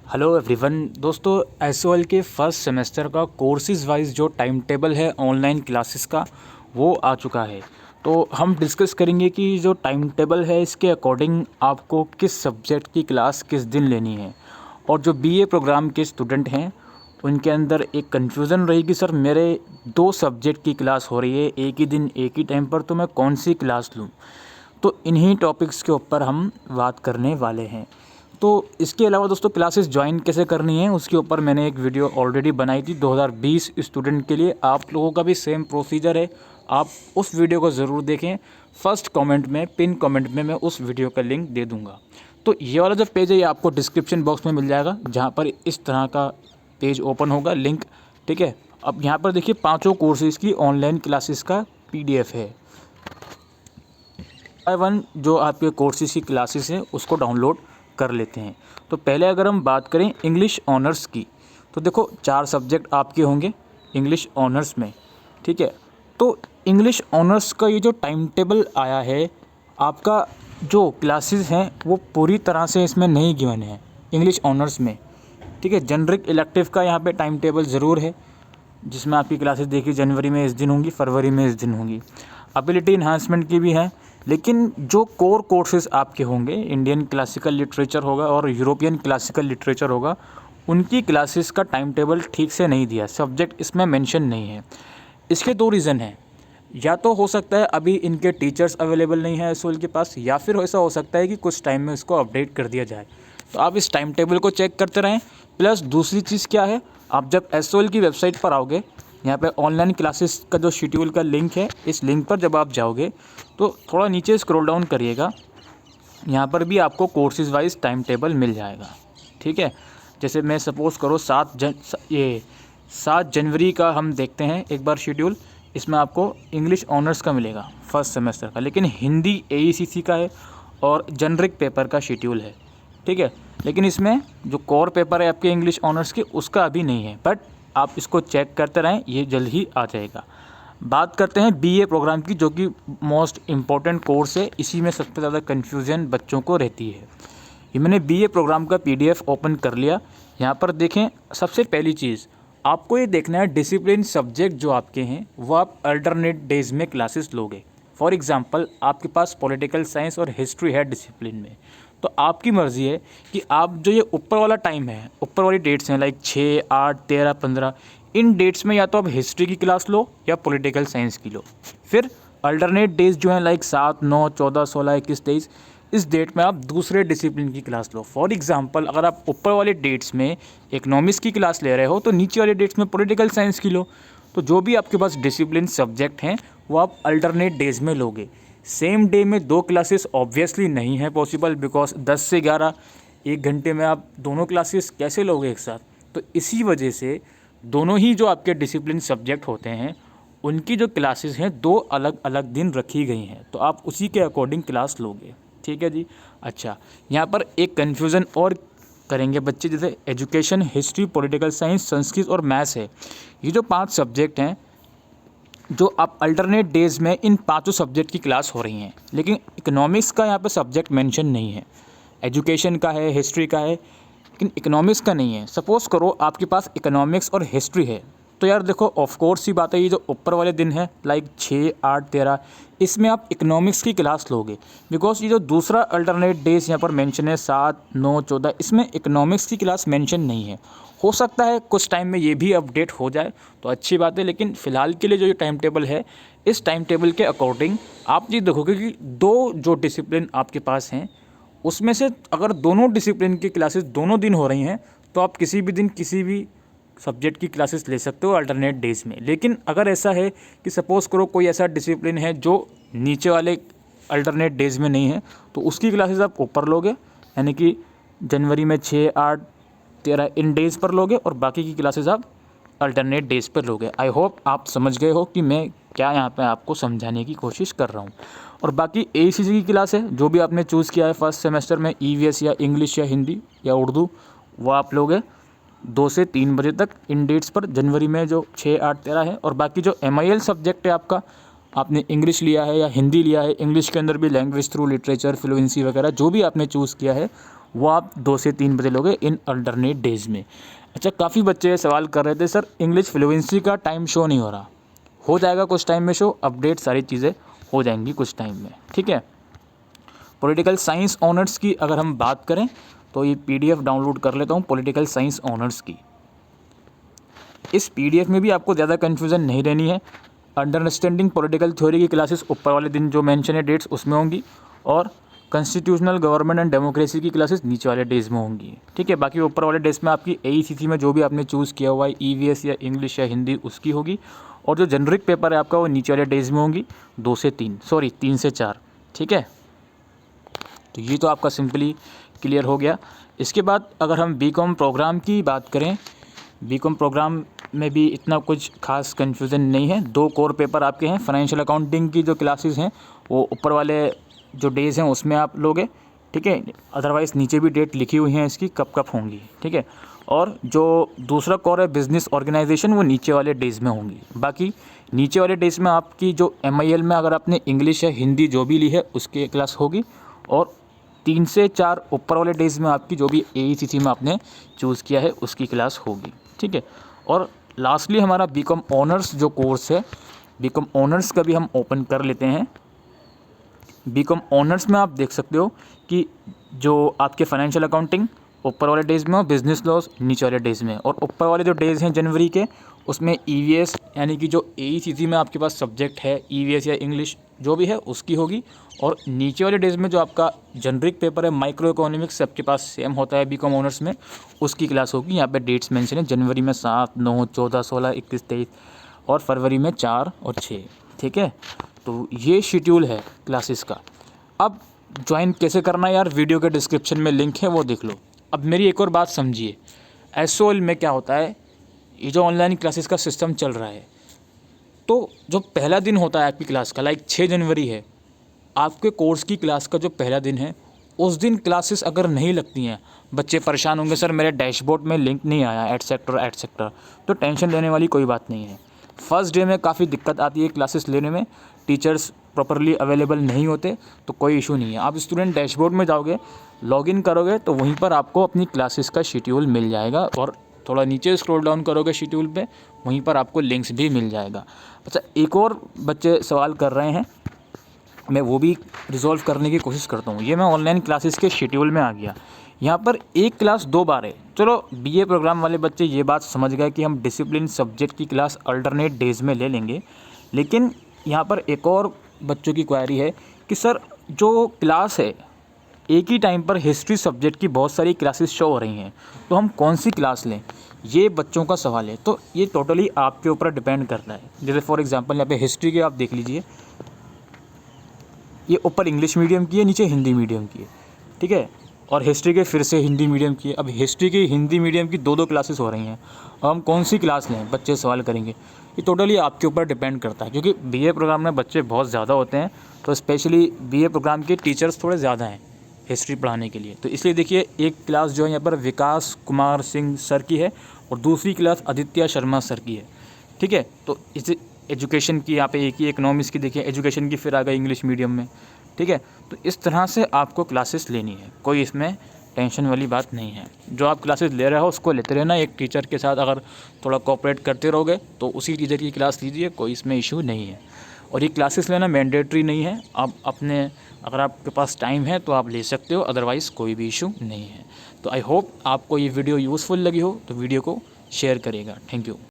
Hello everyone दोस्तों, SOL के first semester का कोर्सेज वाइज जो टाइम टेबल है ऑनलाइन क्लासेस का वो आ चुका है। तो हम डिस्कस करेंगे कि जो टाइम टेबल है इसके अकॉर्डिंग आपको किस सब्जेक्ट की क्लास किस दिन लेनी है। और जो बीए प्रोग्राम के स्टूडेंट हैं उनके अंदर एक कन्फ्यूज़न रहेगी, सर मेरे 2 सब्जेक्ट की क्लास हो रही है एक ही दिन एक ही टाइम पर, तो मैं कौन सी क्लास लूँ। तो इन्हीं टॉपिक्स के ऊपर हम बात करने वाले हैं। तो इसके अलावा दोस्तों क्लासेस ज्वाइन कैसे करनी है उसके ऊपर मैंने एक वीडियो ऑलरेडी बनाई थी 2020 स्टूडेंट के लिए। आप लोगों का भी सेम प्रोसीजर है, आप उस वीडियो को ज़रूर देखें। फर्स्ट कमेंट में, पिन कमेंट में मैं उस वीडियो का लिंक दे दूंगा। तो ये वाला जो पेज है ये आपको डिस्क्रिप्शन बॉक्स में मिल जाएगा, जहाँ पर इस तरह का पेज ओपन होगा, लिंक। ठीक है, अब यहाँ पर देखिए 5 कोर्सेज़ की ऑनलाइन क्लासेस का PDF है। वन जो आपके कोर्सेज की क्लासेस हैं उसको डाउनलोड कर लेते हैं। तो पहले अगर हम बात करें इंग्लिश ऑनर्स की, तो देखो 4 सब्जेक्ट आपके होंगे इंग्लिश ऑनर्स में। ठीक है, तो इंग्लिश ऑनर्स का ये जो टाइम टेबल आया है, आपका जो क्लासेस हैं वो पूरी तरह से इसमें नहीं गिवन है इंग्लिश ऑनर्स में। ठीक है, जेनरिक इलेक्टिव का यहाँ पे टाइम टेबल ज़रूर है, जिसमें आपकी क्लासेस देखिए जनवरी में इस दिन होंगी, फरवरी में इस दिन होंगी। एबिलिटी इन्हांसमेंट की भी हैं, लेकिन जो कोर कोर्सेज आपके होंगे, इंडियन क्लासिकल लिटरेचर होगा और यूरोपियन क्लासिकल लिटरेचर होगा, उनकी क्लासेस का टाइम टेबल ठीक से नहीं दिया, सब्जेक्ट इसमें मेंशन नहीं है। इसके 2 रीज़न हैं। या तो हो सकता है अभी इनके टीचर्स अवेलेबल नहीं है एसओएल के पास, या फिर ऐसा हो सकता है कि कुछ टाइम में इसको अपडेट कर दिया जाए। तो आप इस टाइम टेबल को चेक करते रहें। प्लस दूसरी चीज़ क्या है, आप जब एसओएल की वेबसाइट पर आओगे, यहाँ पे ऑनलाइन क्लासेस का जो शेड्यूल का लिंक है, इस लिंक पर जब आप जाओगे तो थोड़ा नीचे स्क्रॉल डाउन करिएगा, यहाँ पर भी आपको कोर्सेज वाइज टाइम टेबल मिल जाएगा। ठीक है, जैसे मैं सपोज़ करो 7 जनवरी का हम देखते हैं एक बार शेड्यूल। इसमें आपको इंग्लिश ऑनर्स का मिलेगा फर्स्ट सेमेस्टर का, लेकिन हिंदी AECC का है और जेनरिक पेपर का शेड्यूल है। ठीक है, लेकिन इसमें जो कोर पेपर है आपके इंग्लिश ऑनर्स के उसका अभी नहीं है, बट आप इसको चेक करते रहें, ये जल्द ही आ जाएगा। बात करते हैं BA प्रोग्राम की, जो कि मोस्ट इम्पॉर्टेंट कोर्स है, इसी में सबसे ज़्यादा कन्फ्यूज़न बच्चों को रहती है। ये मैंने BA प्रोग्राम का PDF ओपन कर लिया। यहाँ पर देखें, सबसे पहली चीज़ आपको ये देखना है, डिसिप्लिन सब्जेक्ट जो आपके हैं वो आप अल्टरनेट डेज में क्लासेस लोगे। फॉर एग्ज़ाम्पल आपके पास पॉलिटिकल साइंस और हिस्ट्री है डिसिप्लिन में, तो आपकी मर्ज़ी है कि आप जो ये ऊपर वाला टाइम है, ऊपर वाली डेट्स हैं लाइक 6, 8, 13, 15, इन डेट्स में या तो आप हिस्ट्री की क्लास लो या पॉलिटिकल साइंस की लो। फिर अल्टरनेट डेज जो हैं लाइक 7, 9, 14, 16, 21, 23, इस डेट में आप दूसरे डिसिप्लिन की क्लास लो। फॉर एग्जांपल अगर आप ऊपर वाले डेट्स में इकोनॉमिक्स की क्लास ले रहे हो तो नीचे वाले डेट्स में पॉलिटिकल साइंस की लो। तो जो भी आपके पास डिसिप्लिन सब्जेक्ट हैं वो आप अल्टरनेट डेज में लोगे। सेम डे में 2 क्लासेस ऑब्वियसली नहीं है पॉसिबल, बिकॉज 10 से 11 1 घंटे में आप दोनों क्लासेस कैसे लोगे एक साथ। तो इसी वजह से दोनों ही जो आपके डिसिप्लिन सब्जेक्ट होते हैं उनकी जो क्लासेस हैं 2 अलग अलग दिन रखी गई हैं, तो आप उसी के अकॉर्डिंग क्लास लोगे। ठीक है जी। अच्छा, यहाँ पर एक कन्फ्यूज़न और करेंगे बच्चे, जैसे education, history, political science, Sanskrit और मैथ्स है। ये जो 5 सब्जेक्ट हैं जो आप अल्टरनेट डेज में इन 5 सब्जेक्ट की क्लास हो रही हैं, लेकिन इकोनॉमिक्स का यहाँ पे सब्जेक्ट मेंशन नहीं है। एजुकेशन का है, हिस्ट्री का है, लेकिन इकोनॉमिक्स का नहीं है। सपोज़ करो आपके पास इकोनॉमिक्स और हिस्ट्री है, तो यार देखो ऑफ कोर्स ही बात है, ये जो ऊपर वाले दिन है लाइक 6, 8, 13, इसमें आप इकोनॉमिक्स की क्लास लोगे, बिकॉज ये जो दूसरा अल्टरनेट डेज यहाँ पर मेंशन है 7, 9, 14, इसमें इकोनॉमिक्स की क्लास मेंशन नहीं है। हो सकता है कुछ टाइम में ये भी अपडेट हो जाए तो अच्छी बात है, लेकिन फ़िलहाल के लिए जो ये टाइम टेबल है, इस टाइम टेबल के अकॉर्डिंग आप ये देखोगे कि 2 जो डिसिप्लिन आपके पास हैं उसमें से अगर दोनों डिसिप्लिन की क्लासेस दोनों दिन हो रही हैं तो आप किसी भी दिन किसी भी सब्जेक्ट की क्लासेस ले सकते हो अल्टरनेट डेज में। लेकिन अगर ऐसा है कि सपोज़ करो कोई ऐसा डिसिप्लिन है जो नीचे वाले अल्टरनेट डेज में नहीं है, तो उसकी क्लासेस आप ऊपर लोगे, यानी कि जनवरी में 6, 8, 13 इन डेज़ पर लोगे और बाकी की क्लासेस आप अल्टरनेट डेज़ पर लोगे। आई होप आप समझ गए हो कि मैं क्या यहाँ पे आपको समझाने की कोशिश कर रहा हूँ। और बाकी AECC की क्लास है, जो भी आपने चूज़ किया है फर्स्ट सेमेस्टर में, EVS या इंग्लिश या हिंदी या उर्दू, वो आप लोगे 2 से 3 बजे तक इन डेट्स पर, जनवरी में जो 6, 8, 13 है। और बाकी जो MIL सब्जेक्ट है आपका, आपने इंग्लिश लिया है या हिंदी लिया है, इंग्लिश के अंदर भी लैंग्वेज थ्रू लिटरेचर फ्लुएंसी वगैरह जो भी आपने चूज़ किया है वो आप 2 से 3 बजे लोगे इन अल्टरनेट डेज़ में। अच्छा, काफ़ी बच्चे सवाल कर रहे थे सर इंग्लिश फ्लुएंसी का टाइम शो नहीं हो रहा। हो जाएगा कुछ टाइम में शो, अपडेट सारी चीज़ें हो जाएंगी कुछ टाइम में, ठीक है। पॉलिटिकल साइंस ऑनर्स की अगर हम बात करें तो ये PDF डाउनलोड कर लेता हूँ पॉलिटिकल साइंस ऑनर्स की। इस PDF में भी आपको ज़्यादा कन्फ्यूज़न नहीं रहनी है। अंडरस्टैंडिंग पॉलिटिकल थ्योरी की क्लासेस ऊपर वाले दिन जो मेंशन है डेट्स उसमें होंगी, और कॉन्स्टिट्यूशनल गवर्नमेंट एंड डेमोक्रेसी की क्लासेस नीचे वाले डेज में होंगी, ठीक है। बाकी ऊपर वाले डेज में आपकी AECC में जो भी आपने चूज़ किया हुआ है EVS या इंग्लिश या हिंदी उसकी होगी, और जो जेनरिक पेपर है आपका वो नीचे वाले डेज में होंगी 3 से 4, ठीक है। तो ये तो आपका सिंपली क्लियर हो गया। इसके बाद अगर हम BCom प्रोग्राम की बात करें, BCom प्रोग्राम में भी इतना कुछ खास कन्फ्यूज़न नहीं है। 2 कोर पेपर आपके हैं। फाइनेंशियल अकाउंटिंग की जो क्लासेस हैं वो ऊपर वाले जो डेज़ हैं उसमें आप लोगे, ठीक है। अदरवाइज़ नीचे भी डेट लिखी हुई हैं इसकी कब कब होंगी, ठीक है। और जो दूसरा कोर है बिज़नेस ऑर्गेनाइजेशन वो नीचे वाले डेज़ में होंगी। बाकी नीचे वाले डेज़ में आपकी जो MIL में अगर आपने इंग्लिश या हिंदी जो भी ली है उसकी क्लास होगी, और 3 से 4 ऊपर वाले डेज़ में आपकी जो भी AECC में आपने चूज़ किया है उसकी क्लास होगी, ठीक है। और लास्टली हमारा BCom ऑनर्स जो कोर्स है, BCom ऑनर्स का भी हम ओपन कर लेते हैं। BCom ऑनर्स में आप देख सकते हो कि जो आपके फाइनेंशियल अकाउंटिंग ऊपर वाले डेज़ में और बिज़नेस लॉस नीचे वाले डेज़ में, और ऊपर वाले जो डेज़ हैं जनवरी के उसमें EVS यानी कि जो AECC में आपके पास सब्जेक्ट है EVS या इंग्लिश जो भी है उसकी होगी, और नीचे वाले डेज़ में जो आपका जनरिक पेपर है माइक्रो इकोनॉमिक्स सबके पास सेम होता है BCom ऑनर्स में, उसकी क्लास होगी। यहाँ पे डेट्स मेंशन है, जनवरी में 7, 9, 14, 16, 21, 23 और फरवरी में 4 और 6, ठीक है। तो ये शेड्यूल है क्लासेस का। अब ज्वाइन कैसे करना है यार, वीडियो के डिस्क्रिप्शन में लिंक है वो देख लो। अब मेरी एक और बात समझिए, SOL में क्या होता है, ये जो ऑनलाइन क्लासेस का सिस्टम चल रहा है, तो जो पहला दिन होता है आपकी क्लास का, लाइक 6 जनवरी है, आपके कोर्स की क्लास का जो पहला दिन है उस दिन क्लासेस अगर नहीं लगती हैं, बच्चे परेशान होंगे सर मेरे डैशबोर्ड में लिंक नहीं आया एटसेट्रा। तो टेंशन लेने वाली कोई बात नहीं है। फर्स्ट डे में काफ़ी दिक्कत आती है क्लासेस लेने में, टीचर्स प्रॉपरली अवेलेबल नहीं होते, तो कोई इशू नहीं है। आप स्टूडेंट डैशबोर्ड में जाओगे, लॉगिन करोगे तो वहीं पर आपको अपनी क्लासेस का शेड्यूल मिल जाएगा, और थोड़ा नीचे स्क्रॉल डाउन करोगे शेड्यूल पे, वहीं पर आपको लिंक्स भी मिल जाएगा। अच्छा, एक और बच्चे सवाल कर रहे हैं, मैं वो भी रिजॉल्व करने की कोशिश करता हूँ। ये मैं ऑनलाइन क्लासेस के शेड्यूल में आ गया। यहाँ पर एक क्लास 2 बार है। चलो BA प्रोग्राम वाले बच्चे ये बात समझ गए कि हम डिसिप्लिन सब्जेक्ट की क्लास अल्टरनेट डेज़ में ले लेंगे, लेकिन यहाँ पर एक और बच्चों की क्वेरी है कि सर जो क्लास है एक ही टाइम पर हिस्ट्री सब्जेक्ट की बहुत सारी क्लासेस शो हो रही हैं, तो हम कौन सी क्लास लें, ये बच्चों का सवाल है। तो ये टोटली आपके ऊपर डिपेंड करता है। जैसे फॉर एग्जांपल यहाँ पे हिस्ट्री के आप देख लीजिए, ये ऊपर इंग्लिश मीडियम की है, नीचे हिंदी मीडियम की है, ठीक है, और हिस्ट्री के फिर से हिंदी मीडियम की है। अब हिस्ट्री की हिंदी मीडियम की 2 क्लासेस हो रही हैं, अब हम कौन सी क्लास लें, बच्चे सवाल करेंगे। ये टोटली आपके ऊपर डिपेंड करता है, क्योंकि BA प्रोग्राम में बच्चे बहुत ज़्यादा होते हैं, तो स्पेशली BA प्रोग्राम के टीचर्स थोड़े ज़्यादा हैं हिस्ट्री पढ़ाने के लिए। तो इसलिए देखिए, एक क्लास जो है यहाँ पर विकास कुमार सिंह सर की है, और दूसरी क्लास आदित्य शर्मा सर की है, ठीक है। तो इस एजुकेशन की यहाँ पे एक ही, इकोनॉमिक्स की देखिए, एजुकेशन की फिर आ गई इंग्लिश मीडियम में, ठीक है। तो इस तरह से आपको क्लासेस लेनी है, कोई इसमें टेंशन वाली बात नहीं है। जो आप क्लासेस ले रहे हो उसको लेते रहना, एक टीचर के साथ अगर थोड़ा कोऑपरेट करते रहोगे तो उसी टीचर की क्लास लीजिए, कोई इसमें इशू नहीं है। और ये क्लासेस लेना मैंडेटरी नहीं है, आप अपने अगर आपके पास टाइम है तो आप ले सकते हो, अदरवाइज़ कोई भी इशू नहीं है। तो आई होप आपको ये वीडियो यूज़फुल लगी हो, तो वीडियो को शेयर करिएगा। Thank you.